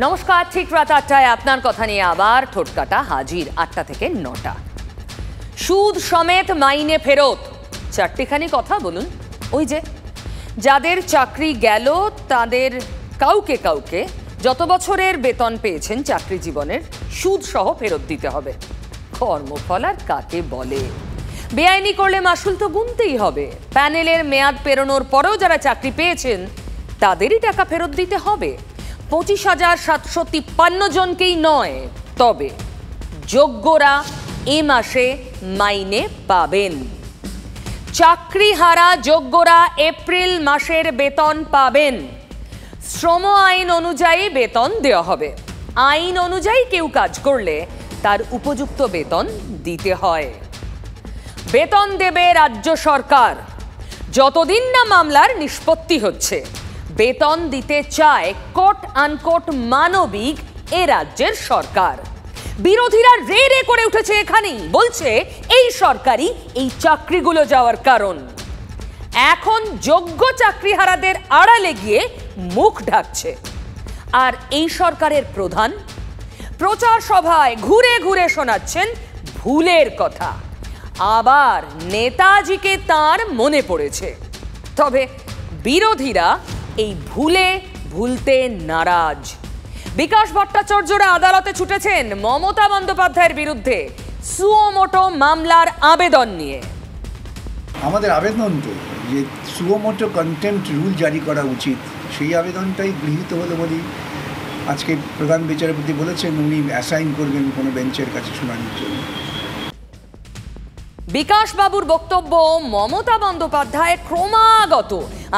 নমস্কার, ঠিক রাত ৮টায় আপনার কথা নিয়ে আবার ঠোঁটকাটা হাজির। ৮টা থেকে ৯টা। সুদ সমেত মাইনে ফেরত, চারটিখানি কথা বলুন। ওই যে যাদের চাকরি গেল তাদের কাউকে কাউকে যত বছরের বেতন পেয়েছেন চাকরি জীবনের সুদ সহ ফেরত দিতে হবে। কর্মফল আর কাকে বলে? বেআইনি করলে মাসুল তো গুনতেই হবে। প্যানেলের মেয়াদ পেরোনোর পরেও যারা চাকরি পেয়েছেন তাদেরই টাকা ফেরত দিতে হবে। ২৫,৭৫৩ জনকেই নয়, তবে যোগ্যরা এ মাসে মাইনে পাবেন। চাকরিহারা যোগ্যরা এপ্রিল মাসের বেতন পাবেন। শ্রম আইন অনুযায়ী বেতন দেওয়া হবে। আইন অনুযায়ী কেউ কাজ করলে তার উপযুক্ত বেতন দিতে হয়। বেতন দেবে রাজ্য সরকার। যতদিন না মামলার নিষ্পত্তি হচ্ছে, বেতন দিতে চায় কোট আনকোট মানবিক এ রাজ্যের সরকার। বিরোধীরা রে রে করে উঠেছে এখানেই, বলছে এই সরকারই এই চাকরিগুলো যাওয়ার কারণ। এখন যোগ্য চাকরিহারাদের আড়ালে গিয়ে মুখ ঢাকছে। আর এই সরকারের প্রধান প্রচার সভায় ঘুরে ঘুরে শোনাচ্ছেন ভুলের কথা। আবার নেতাজিকে তার মনে পড়েছে। তবে বিরোধীরা এই ভুলতে নারাজ। বিকাশ ভট্টাচার্যরা আদালতে ছুটেছেন মমতা বন্দ্যোপাধ্যায়ের বিরুদ্ধে সুমোটো মামলার আবেদন নিয়ে। আমাদের আবেদন তো যে সুমোটো কন্টেম্পট রুল জারি করা উচিত, সেই আবেদনটাই গৃহীত হলো বলেই আজকে প্রধান বিচারপতি বলেছেন উনি অ্যাসাইন করবেন কোনো বেঞ্চের কাছে শুনানির জন্য। বিকাশ বাবুর বক্তব্য, মমতা বন্দ্যোপাধ্যায় ক্রমাগত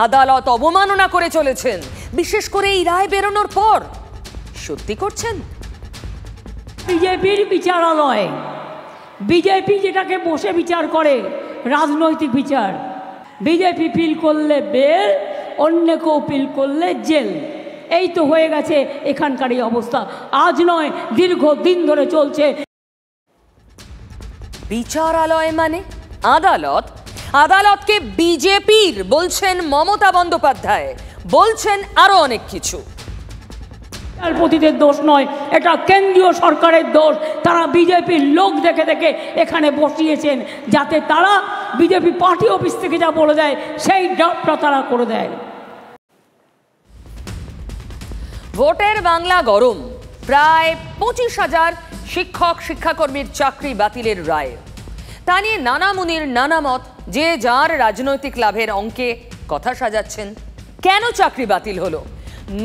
আদালত অবমাননা করে চলেছেন, বিশেষ করে এই রায় বেরোনোর পর। সত্যি করছেন? বিজেপির বিচারালয়, বিজেপি যেটাকে বসে বিচার করে রাজনৈতিক বিচার, বিজেপি পিল করলে বেল, অন্য কেউ পিল করলে জেল। এই তো হয়ে গেছে এখানকার এই অবস্থা। আজ নয়, দীর্ঘদিন ধরে চলছে। বিচারালয় মানে আদালত। আদালতকে বিজেপির বলছেন মমতা বন্দ্যোপাধ্যায়, বলছেন আরো অনেক কিছু। বিচারপতিদের দোষ নয়, এটা কেন্দ্রীয় সরকারের দোষ। তারা বিজেপির লোক দেখে দেখে এখানে বসিয়েছেন, যাতে তারা বিজেপি পার্টি অফিস থেকে যা বলে দেয় সেই ড্রাফটটা তারা করে দেয়। ভোটের বাংলা গরম। প্রায় ২৫,০০০ শিক্ষক শিক্ষাকর্মীর চাকরি বাতিলের রায়। তা নিয়ে নানা মুনির নানা মত, যে যার রাজনৈতিক লাভের অঙ্কে কথা সাজাচ্ছেন। কেন চাকরি বাতিল হলো?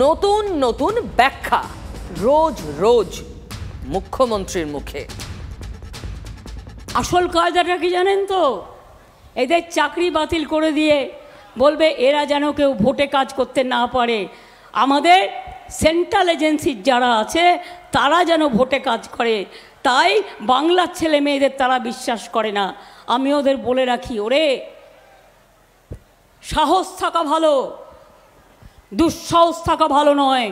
নতুন নতুন ব্যাখ্যা রোজ রোজ মুখ্যমন্ত্রীর মুখে। আসল কায়দাটা কি জানেন তো? এদের চাকরি বাতিল করে দিয়ে বলবে এরা যেন কেউ ভোটে কাজ করতে না পারে। আমাদের সেন্ট্রাল এজেন্সির যারা আছে তারা যেন ভোটে কাজ করে, তাই বাংলার ছেলে মেয়েদের তারা বিশ্বাস করে না। আমি ওদের বলে রাখি, ওরে সাহস থাকা ভালো, দুঃসাহস থাকা ভালো নয়।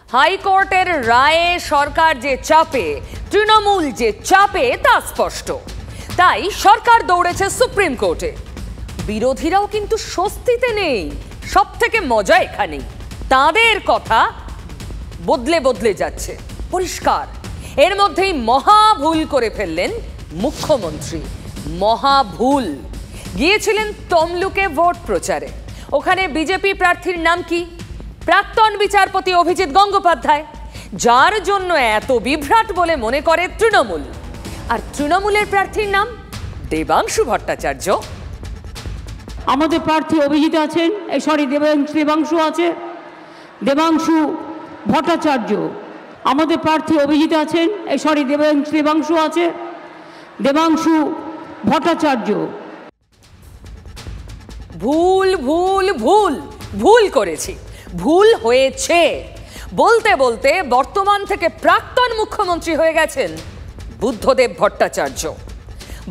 হাইকোর্টের রায়ে সরকার যে চাপে, তৃণমূল যে চাপে তা স্পষ্ট। তাই সরকার দৌড়েছে সুপ্রিম কোর্টে। বিরোধীরাও কিন্তু স্বস্তিতে নেই। সব থেকে মজা এখানেই, তাদের কথা বদলে বদলে যাচ্ছে। পরিষ্কার এর মধ্যেই মহা ভুল করে ফেললেন মুখ্যমন্ত্রী। মহা ভুল। গিয়েছিলেন তমলুকে ভোট প্রচারে। ওখানে বিজেপি প্রার্থীর নাম কি? প্রাক্তন বিচারপতি অভিজিৎ গঙ্গোপাধ্যায়, যার জন্য এত বিভ্রাট বলে মনে করে তৃণমূল। আর তৃণমূলের প্রার্থীর নাম দেবাংশু ভট্টাচার্য। আমাদের প্রার্থী অভিজিৎ আছেন, দেবাংশু আছে, দেবাংশু ভট্টাচার্য। আমাদের প্রার্থী অভিজিৎ আছেন, দেবাংশু আছে, দেবাংশু ভট্টাচার্য। ভুল ভুল ভুল ভুল করেছি, ভুল হয়েছে বলতে বলতে বর্তমান থেকে প্রাক্তন মুখ্যমন্ত্রী হয়ে গেছেন বুদ্ধদেব ভট্টাচার্য।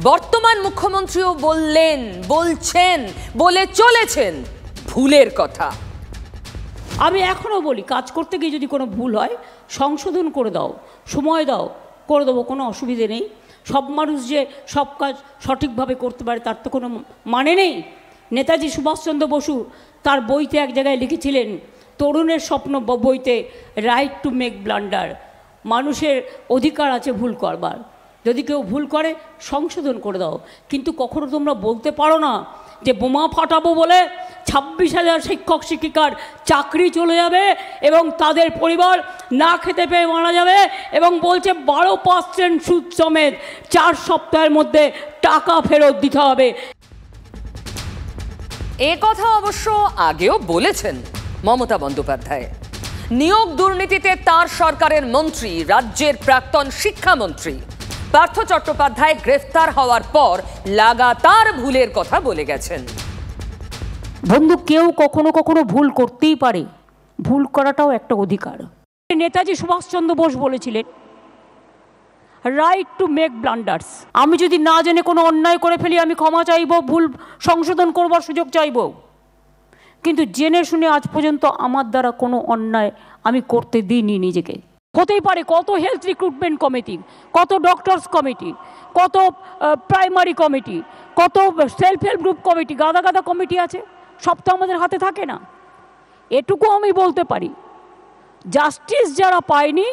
বর্তমান মুখ্যমন্ত্রীও বললেন, বলছেন, বলে চলেছেন ভুলের কথা। আমি এখনও বলি, কাজ করতে গিয়ে যদি কোনো ভুল হয় সংশোধন করে দাও, সময় দাও, করে দেবো, কোনো অসুবিধে নেই। সব মানুষ যে সব কাজ সঠিকভাবে করতে পারে তার তো কোনো মানে নেই। নেতাজি সুভাষচন্দ্র বসু তার বইতে এক জায়গায় লিখেছিলেন, তরুণের স্বপ্ন বইতে রাইট টু মেক ব্লান্ডার, মানুষের অধিকার আছে ভুল করবার, যদি কেউ ভুল করে সংশোধন করে দাও। কিন্তু কখনো তোমরা বলতে পারো না যে বোমা ফাটাবো বলে 26,000 শিক্ষক শিক্ষিকার চাকরি চলে যাবে এবং তাদের পরিবার না খেতে পেয়ে মারা যাবে, এবং বলছে 12% সুদ সমেত 4 সপ্তাহের মধ্যে টাকা ফেরত দিতে হবে। এ কথা অবশ্য আগেও বলেছেন মমতা বন্দ্যোপাধ্যায়। নিয়োগ দুর্নীতিতে তার সরকারের মন্ত্রী, রাজ্যের প্রাক্তন শিক্ষামন্ত্রী পার্থ চট্টোপাধ্যায় গ্রেফতার হওয়ার পর লাগাতার ভুলের কথা বলে গেছেন। বন্ধু, কেউ কখনো কখনো ভুল করতেই পারে, ভুল করাটাও একটা অধিকার। নেতাজি সুভাষচন্দ্র বোস বলেছিলেন রাইট টু মেক ব্লান্ডার্স। আমি যদি না জেনে কোনো অন্যায় করে ফেলি আমি ক্ষমা চাইব, ভুল সংশোধন করবার সুযোগ চাইব, কিন্তু জেনে শুনে আজ পর্যন্ত আমার দ্বারা কোনো অন্যায় আমি করতে দিইনি নিজেকে। হতেই পারে কত হেলথ রিক্রুটমেন্ট কমিটি, কত ডক্টরস কমিটি, কত প্রাইমারি কমিটি, কত সেলফ হেল্প গ্রুপ কমিটি, গাদা গাদা কমিটি আছে, সব তো আমাদের হাতে থাকে না। এটুকু আমি বলতে পারি, জাস্টিস যারা পায়নি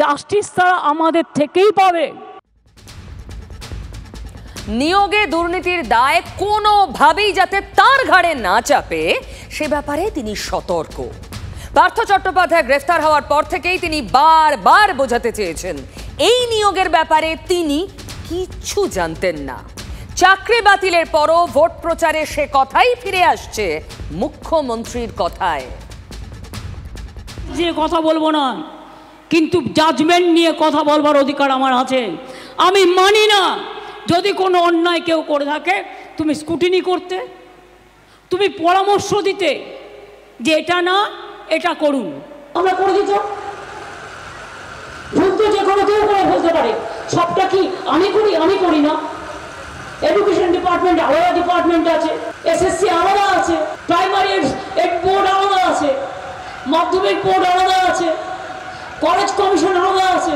জাস্টিস তারা আমাদের থেকেই পাবে। নিয়োগে দুর্নীতির দায় কোনোভাবেই যাতে তার ঘাড়ে না চাপে সে ব্যাপারে তিনি সতর্ক। পার্থ চট্টোপাধ্যায় গ্রেফতার হওয়ার পর থেকেই তিনি বারবার বোঝাতে চেয়েছেন এই নিয়োগের ব্যাপারে তিনি কিচ্ছু জানতেন না। চাকরি বাতিলের পরও ভোট প্রচারে সে কথাই ফিরে আসছে মুখ্যমন্ত্রীর কথায়। যে কথা বলবো না, কিন্তু জাজমেন্ট নিয়ে কথা বলবার অধিকার আমার আছে। আমি মানি না যদি কোনো অন্যায় কেউ করে থাকে তুমি স্কুটিনি করতে, তুমি পরামর্শ দিতে যে এটা না এটা করুন। আমরা করে দিত, ভুল তো যে কোনো কেউ করে বলতে পারে, সবটা কি আমি করি না। এডুকেশন ডিপার্টমেন্ট আলাদা ডিপার্টমেন্ট আছে, এসএসসি আলাদা আছে, প্রাইমারি বোর্ড আলাদা আছে, মাধ্যমিক বোর্ড আলাদা আছে, কলেজ কমিশন আলাদা আছে।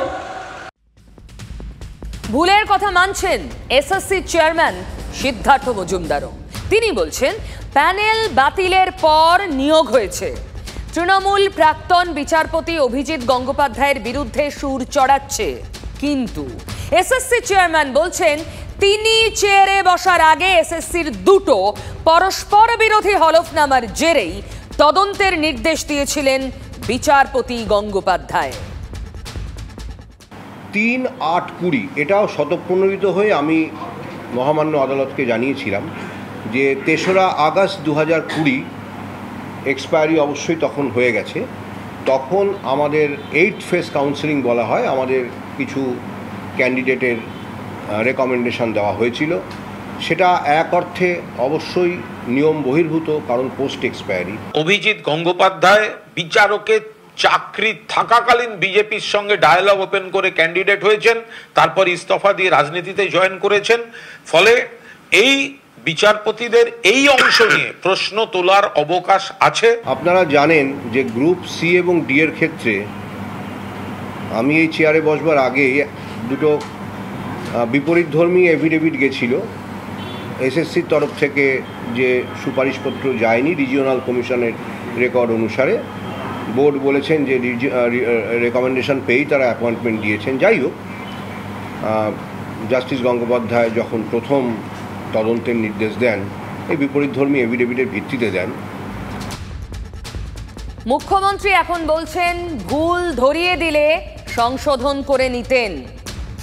ভুলের কথা মানছেন এসএসসি চেয়ারম্যান সিদ্ধার্থ মজুমদারও। তিনি বলছেন প্যানেল বাতিলের পর নিয়োগ হয়েছে। তৃণমূল প্রাক্তন বিচারপতি অভিজিৎ গঙ্গোপাধ্যায়ের বিরুদ্ধে সুর চড়াচ্ছে, কিন্তু এসএসসি চেয়ারম্যান বলছেন তিনি চেয়ারে বসার আগে এসএসসির দুটো পরস্পর বিরোধী হলফনামার জেরেই তদন্তের নির্দেশ দিয়েছিলেন বিচারপতি গঙ্গোপাধ্যায়। 3-8-20 এটাও শতপ্রণোদিত হয়ে আমি মহামান্য আদালতকে জানিয়েছিলাম যে 3রা আগস্ট 2020 এক্সপায়ারি অবশ্যই তখন হয়ে গেছে। তখন আমাদের 8th ফেজ কাউন্সেলিং বলা হয়, আমাদের কিছু ক্যান্ডিডেটের রেকমেন্ডেশন দেওয়া হয়েছিল। সেটা এক অর্থে অবশ্যই নিয়ম বহির্ভূত, কারণ পোস্ট এক্সপায়ারি। অভিজিৎ গঙ্গোপাধ্যায় বিচারকের চাকরি থাকাকালীন বিজেপির সঙ্গে ডায়ালগ ওপেন করে ক্যান্ডিডেট হয়েছেন, তারপর ইস্তফা দিয়ে রাজনীতিতে জয়েন করেছেন। ফলে এই বিচারপতিদের এই অংশ নিয়ে প্রশ্ন তোলার অবকাশ আছে। আপনারা জানেন যে গ্রুপ সি এবং ডি এর ক্ষেত্রে আমি এই চেয়ারে বসবার আগে দুটো বিপরীতধর্মী এফিডেভিট গেছিল। এসএসসির তরফ থেকে যে সুপারিশপত্র যায়নি রিজিওনাল কমিশনের রেকর্ড অনুসারে, বোর্ড বলেছেন যে রেকমেন্ডেশন পেয়েই তারা অ্যাপয়েন্টমেন্ট দিয়েছেন। যাই হোক, জাস্টিস গঙ্গোপাধ্যায় যখন প্রথম তদন্তের নির্দেশ দেন এই বিপরীতধর্মী এফিডেভিটের ভিত্তিতে দেন। মুখ্যমন্ত্রী এখন বলছেন ভুল ধরিয়ে দিলে সংশোধন করে নিতেন,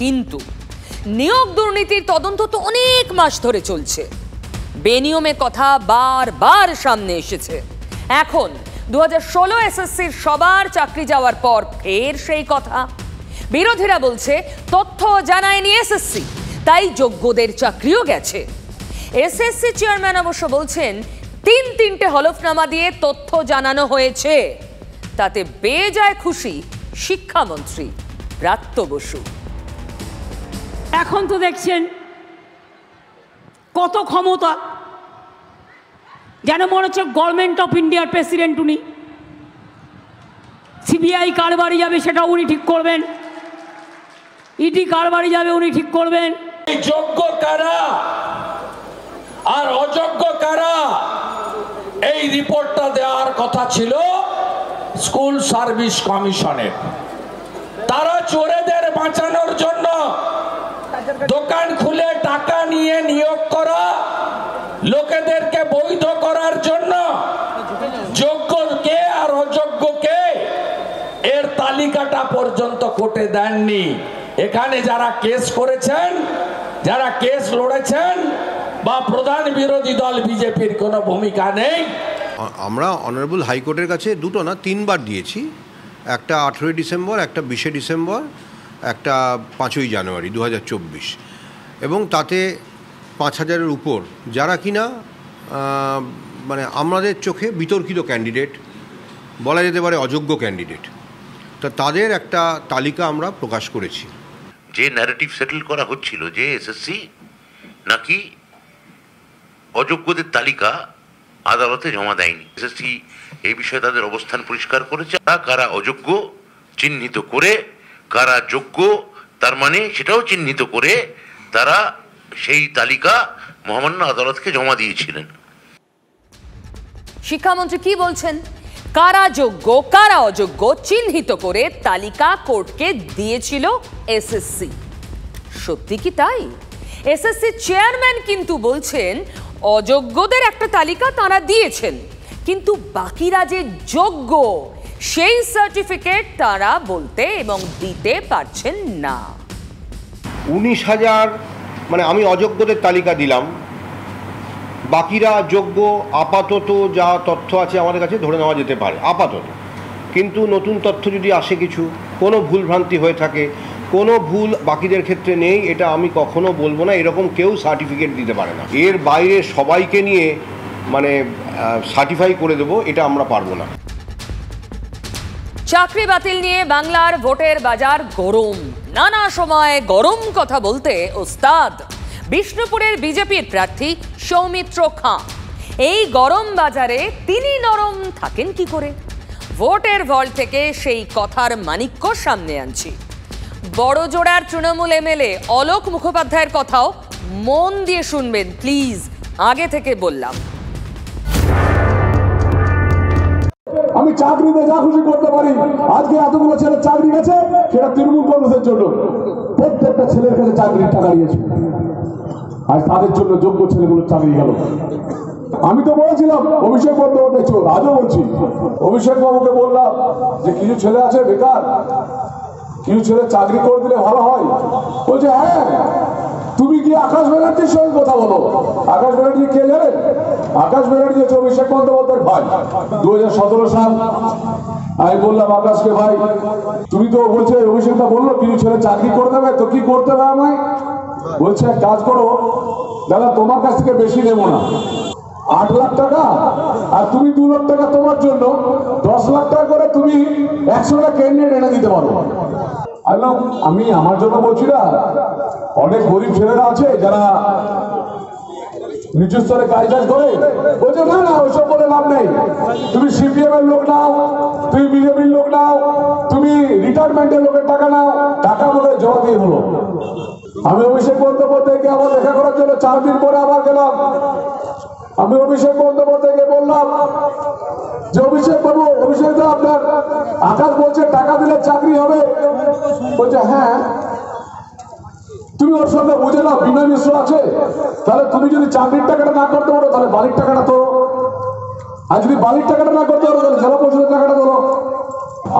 কিন্তু নিয়োগ দুর্নীতির তদন্ত তো অনেক মাস ধরে চলছে। বেনিয়মে কথা বারবার সামনে এসেছে। এখন 2016 এসএসসির সবার চাকরি যাওয়ার পর ফের সেই কথা। বিরোধীরা বলছে তথ্য জানায়নি এসএসসি, তাই যোগ্যদের চাকরিও গেছে। এসএসসি চেয়ারম্যান অবশ্য বলছেন 3টে হলফনামা দিয়ে তথ্য জানানো হয়েছে, তাতে বেজায় খুশি শিক্ষামন্ত্রী ব্রাত্য বসু। এখন তো দেখছেন কত ক্ষমতা, যেন মনে হচ্ছে গভর্নমেন্ট অফ ইন্ডিয়ার প্রেসিডেন্ট উনি। সিবিআই কার বাড়ি যাবে সেটা উনি ঠিক করবেন, ইডি কার বাড়ি যাবে উনি ঠিক করবেন। যোগ্য কারা আর অযোগ্য কারা এই রিপোর্টটা দেওয়ার কথা ছিল স্কুল সার্ভিস কমিশনের। তারা চোরেদের বাঁচানোর জন্য দোকান খুলে টাকা নিয়ে নিয়োগ করা, লোকেদেরকে বৈধ করার জন্য যোগ্যকে আর অযোগ্যকে এর তালিকাটা পর্যন্ত কোর্টে দেননি। এখানে যারা কেস করেছেন, যারা কেস লড়েছেন, বা প্রধান বিরোধী দল বিজেপির কোনো ভূমিকা নেই। আমরা অনারেবল হাইকোর্টের কাছে দুটো না 3 বার দিয়েছি, একটা 18 ডিসেম্বর, একটা 20 ডিসেম্বর, একটা 5 জানুয়ারি 2024, এবং তাতে 5000-এর উপর যারা কিনা মানে আমাদের চোখে বিতর্কিত ক্যান্ডিডেট, বলা যেতে পারে অযোগ্য ক্যান্ডিডেট, তা তাদের একটা তালিকা আমরা প্রকাশ করেছি। যে ন্যারেটিভ সেটেল করা হচ্ছিল যে এসএসসি নাকি অযোগ্যদের তালিকা আদালতে জমা দেয়নি, এসএসসি এই বিষয়ে তাদের অবস্থান পরিষ্কার করেছে। কারা অযোগ্য চিহ্নিত করে, কারা যোগ্য তার মানে সেটাও চিহ্নিত করে তারা সেই তালিকা মহামান্য আদালতকে জমা দিয়েছিলেন। শিক্ষামন্ত্রী কি বলছেন? কারা যোগ্য কারা অযোগ্য চিহ্নিত করে তালিকা কোর্টকে দিয়েছিল এসএসসি। সত্যি কি তাই? এসএসসি চেয়ারম্যান কিন্তু বলছেন অযোগ্যদের একটা তালিকা তারা দিয়েছেন, কিন্তু বাকিরা যে যোগ্য সেই সার্টিফিকেট তারা বলতে এবং দিতে পারছেন না। 19,000 মানে আমি অযোগ্যদের তালিকা দিলাম, বাকিরা যোগ্য আপাতত যা তথ্য আছে আমাদের কাছে ধরে নেওয়া যেতে পারে আপাতত। কিন্তু নতুন তথ্য যদি আসে, কিছু কোনো ভুলভ্রান্তি হয়ে থাকে, কোনো ভুল বাকিদের ক্ষেত্রে নেই, এটা আমি কখনো বলবো না। এরকম কেউ সার্টিফিকেট দিতে পারে না। এর বাইরে সবাইকে নিয়ে মানে সার্টিফাই করে দেবো, এটা আমরা পারবো না। চাকরি বাতিল নিয়ে বাংলার ভোটের বাজার গরম। নানা সময় গরম কথা বলতে ওস্তাদ বিষ্ণুপুরের বিজেপির প্রার্থী সৌমিত্র খাঁ। এই গরম বাজারে তিনি নরম থাকেন কি করে? ভোটের ভল থেকে সেই কথার মানিক্য সামনে আনছি। বড়জোড়ার তৃণমূল এমএলএ অলোক মুখোপাধ্যায়ের কথাও মন দিয়ে শুনবেন প্লিজ, আগে থেকে বললাম। আমি চাকরিতে যা খুশি করতে পারি। আজকে এতগুলো ছেলে চাকরি গেছে, সেটা তৃণমূল কংগ্রেসের জন্য। প্রত্যেকটা ছেলের কাছে চাকরির টাকা নিয়েছে, আজ তাদের জন্য যোগ্য ছেলেগুলো চাকরি গেল। আমি তো বলেছিলাম অভিষেক বন্দ্যোপাধ্যায় চোর, আজও বলছি। অভিষেক বাবুকে বললাম যে কিছু ছেলে আছে বেকার, কিছু ছেলে চাকরি করে দিলে ভালো হয়। বলছে হ্যাঁ, তুমি কি আকাশ ব্যানার্জির সঙ্গে কথা বলো। আকাশ ব্যানার্জি কে জানেন? আকাশ ব্যানার্জি হচ্ছে অভিষেক বন্দ্যোপাধ্যায়ের ভাই। 2017 সাল আমি বললাম আকাশকে, ভাই তুমি তো বলছে, অভিষেকটা বললো কিছু ছেলে চাকরি করে দেবে, তো কি করতে হবে আমায়? বলছে এক কাজ করো দাদা, তোমার কাছ থেকে বেশি নেবো না, 8 লাখ টাকা, আর তুমি 2 লাখ টাকা তোমার জন্য, 10 লাখ টাকা করে তুমি 100টা ক্যান্ডিডেট এনে দিতে পারো। আমি আমার জন্য বলছি না, অনেক গরিব ছেলেরা আছে যারা নিচু স্তরে কাজ করে। বলছে না না, ওইসব বলে লাভ নেই। তুমি সিপিএম এর লোক নাও, তুমি বিজেপির লোক নাও, তুমি রিটায়ারমেন্টের লোকের টাকা নাও, টাকা বলে জমা দিয়ে হলো। আমি অভিষেক বন্দ্যোপাধ্যায়কে আবার দেখা করার জন্য 4 দিন পরে আবার গেলাম। আমি অভিষেক বন্দ্যোপাধ্যায়কে বললাম যে অভিষেক বাবু, অভিষেক দা, আপনার আকাশ বলছে টাকা দিলে চাকরি হবে। বলছে হ্যাঁ, তুমি ওর সঙ্গে বুঝে নাও বিনয় মিশ্র আছে, তাহলে তুমি যদি চাকরির টাকাটা না করতে পারো তাহলে বাড়ির টাকাটা তো, আর যদি বাড়ির টাকাটা না করতে পারো তাহলে জেলা পরিষদের টাকাটা ধরো।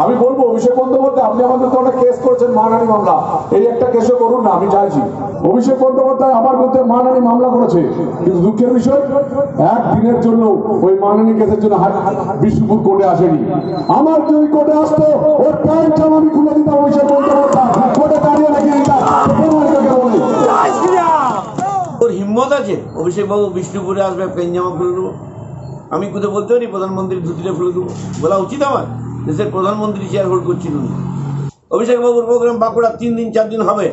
আমি বলবো অভিষেক বন্দ্যোপাধ্যায়, আপনি আমাদের তো একটা কেস করেছেন মানহানি মামলা, এই একটা কেসও করুন না, আমি চাইছি। অভিষেক বন্দ্যোপাধ্যায় আমার বিরুদ্ধে মানহানি মামলা করেছে, কিন্তু দুঃখের বিষয় একদিনের জন্য ওই মানহানি কেসের জন্য বিষ্ণুপুর কোর্টে আসেনি। আমার যদি কোর্টে আসতো, ওর প্যান্ট আমি খুলে দিতাম। অভিষেক বন্দ্যোপাধ্যায় কোর্টে দাঁড়িয়ে রেখে দিতাম। ওর হিম্মত আছে অভিষেক বাবু বিষ্ণুপুরে আসবে, পেন জামা খুলে দেবো। আমি কোথাও বলতে পারি প্রধানমন্ত্রী ধুতিটা খুলে দেবো? বলা উচিত আমার? দেশের প্রধানমন্ত্রী চেয়ার হোল্ড করছিল উনি। অভিষেক বাবুর প্রোগ্রাম বাঁকুড়া 3 দিন 4 দিন হবে,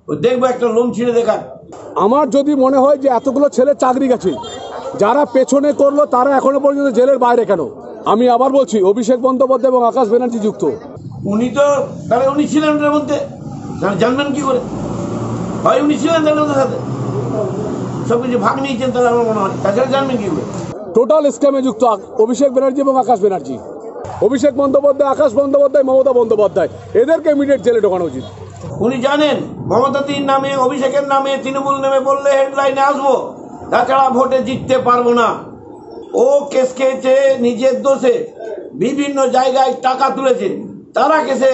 ওই দেখবো একটা লোম ছিঁড়ে দেখার। আমার যদি মনে হয় যে এতগুলো ছেলে চাকরি গেছে, যারা পেছনে করলো তারা এখনো পর্যন্ত জেলের বাইরে কেন? আমি আবার বলছি, অভিষেক বন্দ্যোপাধ্যায় এবং আকাশ ব্যানার্জি যুক্ত। উনি তো তাহলে উনি ছিলেন ওটার মধ্যে, তাহলে জানবেন কি করে? হয় উনি ছিলেন তাহলে ওদের সাথে সবকিছু ভাগ নিয়েছেন, তাহলে আমার মনে হয় তাছাড়া জানবেন কি করে? টোটাল স্ক্যামে যুক্ত অভিষেক ব্যানার্জি এবং আকাশ ব্যানার্জি। অভিষেক বন্দ্যোপাধ্যায়, আকাশ বন্দ্যোপাধ্যায়, মমতা বন্দ্যোপাধ্যায়, এদেরকে ইমিডিয়েট জেলে ঢোকানো উচিত। উনি জানেন মমতাদির নামে, অভিষেকের নামে, তৃণমূল নামে বললে হেডলাইনে আসবো, তাছাড়া ভোটে জিততে পারবো না। ও কেস খেয়েছে নিজের দোষে, বিভিন্ন জায়গায় টাকা তুলেছে, তারা কেসে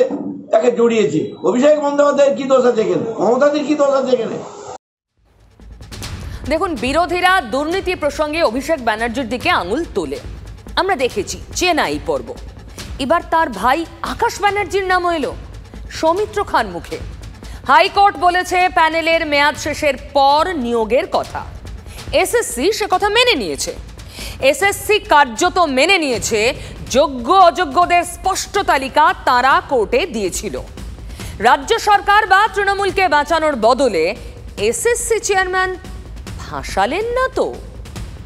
তাকে জড়িয়েছে। অভিষেক বন্দ্যোপাধ্যায়ের কি দোষ আছে এখানে? মমতাদির কি দোষ আছে এখানে? দেখুন, বিরোধীরা দুর্নীতি প্রসঙ্গে অভিষেক ব্যানার্জির দিকে আঙুল তোলে। আমরা দেখেছি চেনাই পর্ব। এবার তার ভাই আকাশ ব্যানার্জির নাম এলো সৌমিত্র খান মুখে। হাইকোর্ট বলেছে প্যানেলের মেয়াদ শেষের পর নিয়োগের কথা। এসএসসি সে কথা মেনে নিয়েছে। এসএসসি কার্যত মেনে নিয়েছে যোগ্য অযোগ্যদের স্পষ্ট তালিকা তারা কোর্টে দিয়েছিল। রাজ্য সরকার বা তৃণমূলকে বাঁচানোর বদলে এসএসসি চেয়ারম্যান ফাঁসালেন না তো।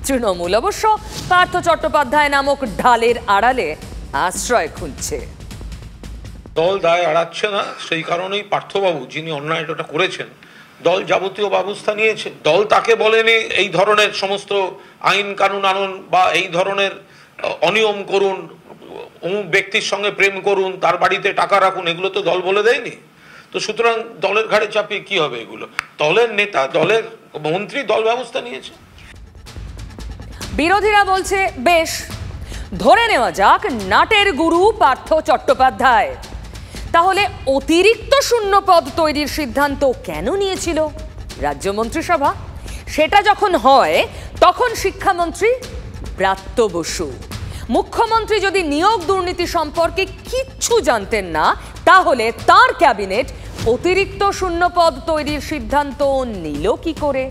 তৃণমূল অবশ্য পার্থ চট্টোপাধ্যায় নামক ঢালের আড়ালে আশ্রয় খুঁজছে। দল দায় এড়াচ্ছে না, সেই কারণেই পার্থবাবু যিনি অন্যায়টা করেছেন, দল যাবতীয় ব্যবস্থা নিয়েছে। দল তাকে বলেনি এই ধরনের সমস্ত আইন কানুন আনুন বা এই ধরনের অনিয়ম করুন, অমুক ব্যক্তির সঙ্গে প্রেম করুন, তার বাড়িতে টাকা রাখুন, এগুলো তো দল বলে দেয়নি। তো সুতরাং দলের ঘাড়ে চাপিয়ে কি হবে? এগুলো দলের নেতা, দলের মন্ত্রী, দল ব্যবস্থা নিয়েছে। বিরোধীরা বলছে বেশ, ধরে নেওয়া যাক নাটের গুরু পার্থ চট্টোপাধ্যায়। তাহলে অতিরিক্ত শূন্য পদ তৈরির সিদ্ধান্ত কেন নিয়েছিল রাজ্য মন্ত্রিসভা? সেটা যখন হয় তখন শিক্ষামন্ত্রী ব্রাত্য বসু। মুখ্যমন্ত্রী যদি নিয়োগ দুর্নীতি সম্পর্কে কিচ্ছু জানতেন না, তাহলে তার ক্যাবিনেট অতিরিক্ত শূন্য পদ তৈরির সিদ্ধান্ত নিল কি করে?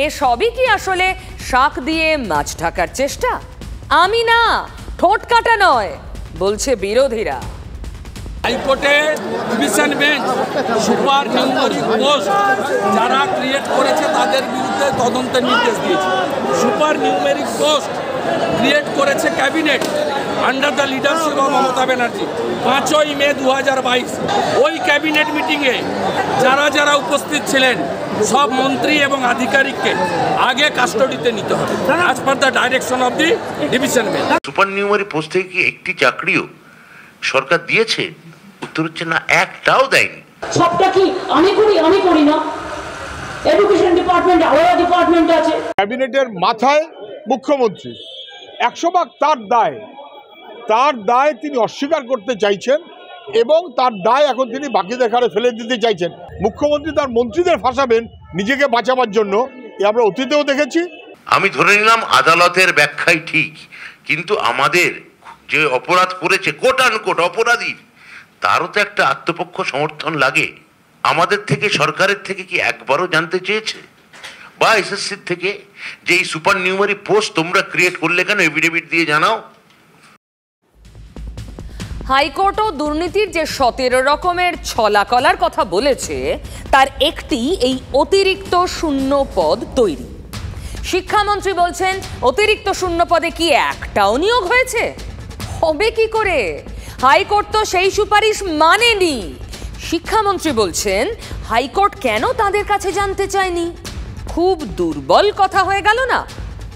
এসবই কি আসলে শাক দিয়ে মাছ ঢাকার চেষ্টা? আমি না, ঠোঁট কাটা নয়, বলছে বিরোধীরা। হাইকোর্টে division bench supernumerary post যারা ক্রিয়েট করেছে তাদের বিরুদ্ধে তদন্তের নির্দেশ দিয়েছে। সুপার নিউমেরিক পোস্ট ক্রিয়েট করেছে cabinet under the leadership of Mamata Banerjee 5ই মে 2022। ওই ক্যাবিনেট মিটিংয়ে যারা যারা উপস্থিত ছিলেন সব মন্ত্রী এবং আধিকারিককে আগে কাস্টডিতে নিতে হবে as per the direction of the division bench. Supernumerary post থেকে কি একটি চাকরিও সরকার দিয়েছে? উত্তর হচ্ছে না, একটাও দেয়নি। সবটা কি আমি করি না? এডুকেশন ডিপার্টমেন্ট আলাদা ডিপার্টমেন্ট আছে। ক্যাবিনেটের মাথায় মুখ্যমন্ত্রী, 100 তার দায় তিনি অস্বীকার করতে চাইছেন এবং তার দায় এখন তিনি বাকিদের ঘাড়ে ফেলে দিতে চাইছেন। মুখ্যমন্ত্রী তার মন্ত্রীদের ফাঁসাবেন নিজেকে বাঁচাবার জন্য, আমরা অতীতেও দেখেছি। আমি ধরে নিলাম আদালতের ব্যাখ্যাই ঠিক, কিন্তু আমাদের যে অপরাধ করেছে কোট আনকোট অপরাধীর, তারও তো একটা আত্মপক্ষ সমর্থন লাগে। আমাদের থেকে, সরকারের থেকে কি একবারও জানতে চেয়েছে? বা এসএসসির থেকে যে এই সুপার নিউমারি পোস্ট তোমরা ক্রিয়েট করলে কেন, এফিডেভিট দিয়ে জানাও। হাইকোর্টও দুর্নীতির যে 17 রকমের ছলাকলার কথা বলেছে, তার একটি এই অতিরিক্ত শূন্য পদ তৈরি। শিক্ষামন্ত্রী বলছেন অতিরিক্ত শূন্য পদে কি একটাও নিয়োগ হয়েছে? হবে কি করে? হাইকোর্ট তো সেই সুপারিশ মানেনি। শিক্ষামন্ত্রী বলছেন হাইকোর্ট কেন তাদের কাছে জানতে চায়নি? খুব দুর্বল কথা হয়ে গেল না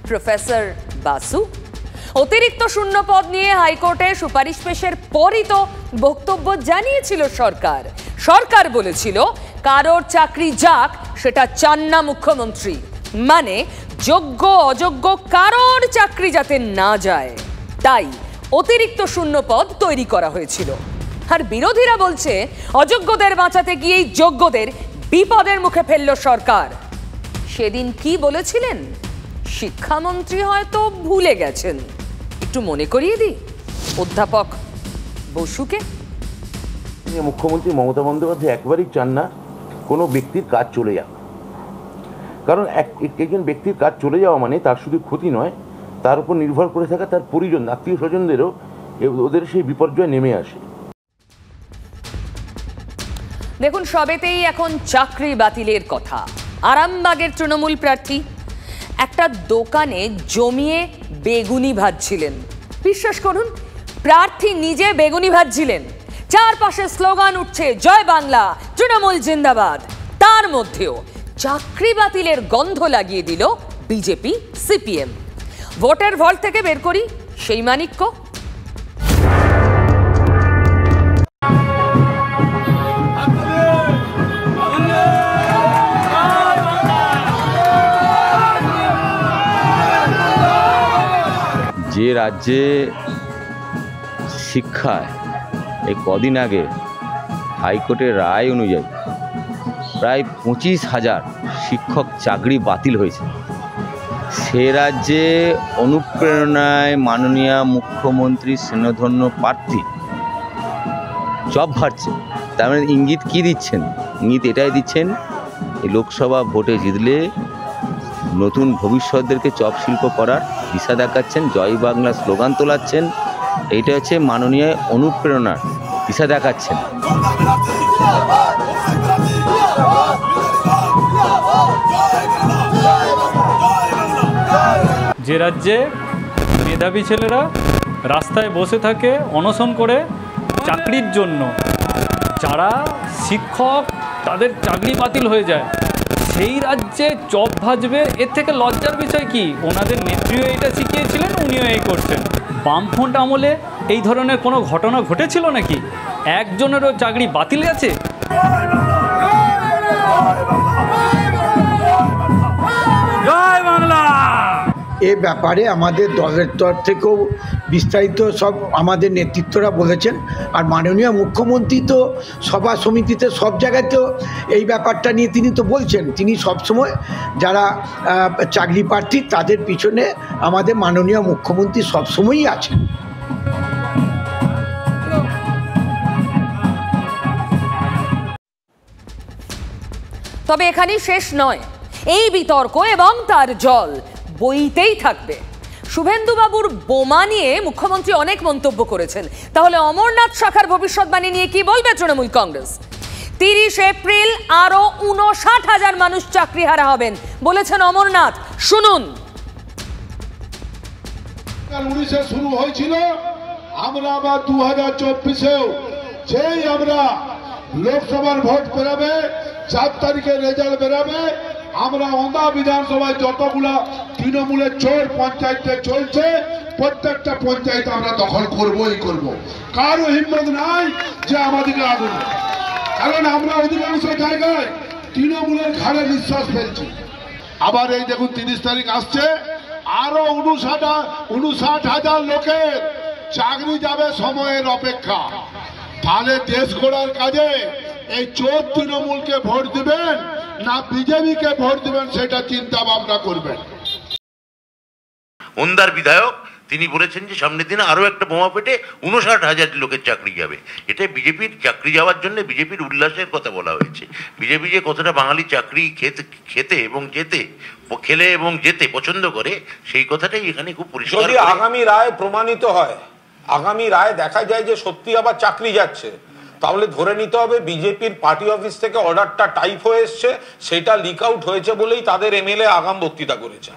প্রফেসর বাসু? অতিরিক্ত শূন্য পদ নিয়ে হাইকোর্টে সুপারিশ পেশের পরই তো বক্তব্য জানিয়েছিল সরকার। সরকার বলেছিল কারোর চাকরি যাক, সেটা চান না মুখ্যমন্ত্রী। মানে যোগ্য অযোগ্য কারোর চাকরি যাতে না যায়, তাই অতিরিক্ত শূন্য পদ তৈরি করা হয়েছিল। আর বিরোধীরা বলছে অযোগ্যদের বাঁচাতে গিয়েই যোগ্যদের বিপদের মুখে ফেলল সরকার। সেদিন কি বলেছিলেন শিক্ষামন্ত্রী হয়তো ভুলে গেছেন। একটু মনে করিয়ে দিই অধ্যাপক বসুকে। মুখ্যমন্ত্রী মমতা বন্দ্যোপাধ্যায় একবারই চান না কোনো ব্যক্তির কাজ চলে যাক, কারণ একজন ব্যক্তির কাজ চলে যাওয়া মানে তার শুধু ক্ষতি নয়, তার উপর নির্ভর করে থাকা তার পরিজন, আত্মীয় স্বজনদেরও ওদের সেই বিপর্যয় নেমে আসে। দেখুন, সবেতেই এখন চাকরি বাতিলের কথা। আরামবাগের তৃণমূল প্রার্থী একটা দোকানে জমিয়ে বেগুনি ভাজছিলেন। বিশ্বাস করুন, প্রার্থী নিজে বেগুনি ভাজছিলেন, চারপাশে স্লোগান উঠছে জয় বাংলা, তৃণমূল জিন্দাবাদ। তার মধ্যেও চাকরি বাতিলের গন্ধ লাগিয়ে দিল বিজেপি সিপিএম। ভোটের ভল্ট থেকে বের করি সেই মানিক্য। রাজ্যে শিক্ষায় এই কদিন আগে হাইকোর্টের রায় অনুযায়ী প্রায় 25,000 শিক্ষক চাকরি বাতিল হয়েছে। সে রাজ্যে অনুপ্রেরণায় মাননীয় মুখ্যমন্ত্রী স্নেহধন্য প্রার্থী জব ভাড়ছে। তার মানে ইঙ্গিত কী দিচ্ছেন? ইঙ্গিত এটাই দিচ্ছেন, এই লোকসভা ভোটে জিতলে নতুন ভবিষ্যৎদেরকে চপ শিল্প করার দিশা দেখাচ্ছেন, জয় বাংলা স্লোগান তোলাচ্ছেন। এইটা হচ্ছে মাননীয় অনুপ্রেরণার দিশা দেখাচ্ছেন। যে রাজ্যে মেধাবী ছেলেরা রাস্তায় বসে থাকে অনশন করে চাকরির জন্য, যারা শিক্ষক তাদের চাকরি বাতিল হয়ে যায়, সেই রাজ্যে চপ ভাজবে, এর থেকে লজ্জার বিষয় কি? ওনাদের নেত্রীও এটা শিখিয়েছিলেন, উনিও এই করছেন। বামফ্রন্ট আমলে এই ধরনের কোনো ঘটনা ঘটেছিল নাকি? একজনেরও চাকরি বাতিল আছে? জয় বাংলা। এ ব্যাপারে আমাদের দলের তরফ থেকেও বিস্তারিত সব আমাদের নেতৃত্বরা বলেছেন। আর মাননীয় মুখ্যমন্ত্রী তো সভা সমিতিতে সব জায়গাতেও এই ব্যাপারটা নিয়ে তিনি তো বলছেন, তিনি সবসময় যারা চাকরি প্রার্থী তাদের পিছনে আমাদের মাননীয় মুখ্যমন্ত্রী সবসময়ই আছেন। তবে এখানেই শেষ নয়, এই বিতর্ক এবং তার জল বইতেই থাকবে। শুভেন্দুবাবুর বোমা নিয়ে মুখ্যমন্ত্রী অনেক মন্তব্য করেছেন, তাহলে অমরনাথ শাখার ভবিষ্যৎবাণী নিয়ে কি বলবে তৃণমূল কংগ্রেস? 30 এপ্রিল আরো 59,000 মানুষ চাকরিহারা হবেন বলেছেন অমরনাথ। শুনুন। 2019-এ শুরু হয়েছিল, আমরা আবার 2024-এও যেই আমরা লোকসভার ভোট বেরোবে, 4 তারিখে রেজাল্ট বেরোবে, আমরা ওন্দা বিধানসভায় যতগুলা তৃণমূলের চোর পঞ্চায়েতে চলছে প্রত্যেকটা পঞ্চায়েত আমরা দখল করবই করব। কারো হিম্মত নাই যে আমাদেরকে আগুন, কারণ আমরা অধিকাংশ জায়গায় তৃণমূলের ঘাড়ে নিঃশ্বাস ফেলছি। আবার এই দেখুন 30 তারিখ আসছে, আরো 59,000 লোকের চাকরি যাবে সময়ের অপেক্ষা। তাহলে দেশ গড়ার কাজে এই চোর তৃণমূলকে ভোট দিবেন না বিজেপিকে ভোট দিবেন, সেটা চিন্তা ভাবনা করবেন। ওন্দার বিধায়ক তিনি বলেছেন যে সামনের দিনে আরো একটা বোমা পেটে 59,000 লোকের চাকরি যাবে। এটা বিজেপির চাকরি যাওয়ার জন্য বিজেপির উল্লাসের কথা বলা হয়েছে। বিজেপি যে কতটা বাঙালি চাকরি খেতে এবং খেলে এবং যেতে পছন্দ করে, সেই কথাটাই এখানে খুব পরিষ্কার। যদি আগামী রায় প্রমাণিত হয়, আগামী রায় দেখা যায় যে সত্যি আবার চাকরি যাচ্ছে, তাহলে ধরে নিতে হবে বিজেপির পার্টি অফিস থেকে অর্ডারটা টাইপ হয়ে এসছে, সেটা লিক আউট হয়েছে বলেই তাদের এমএলএ আগাম বক্তৃতা করেছে।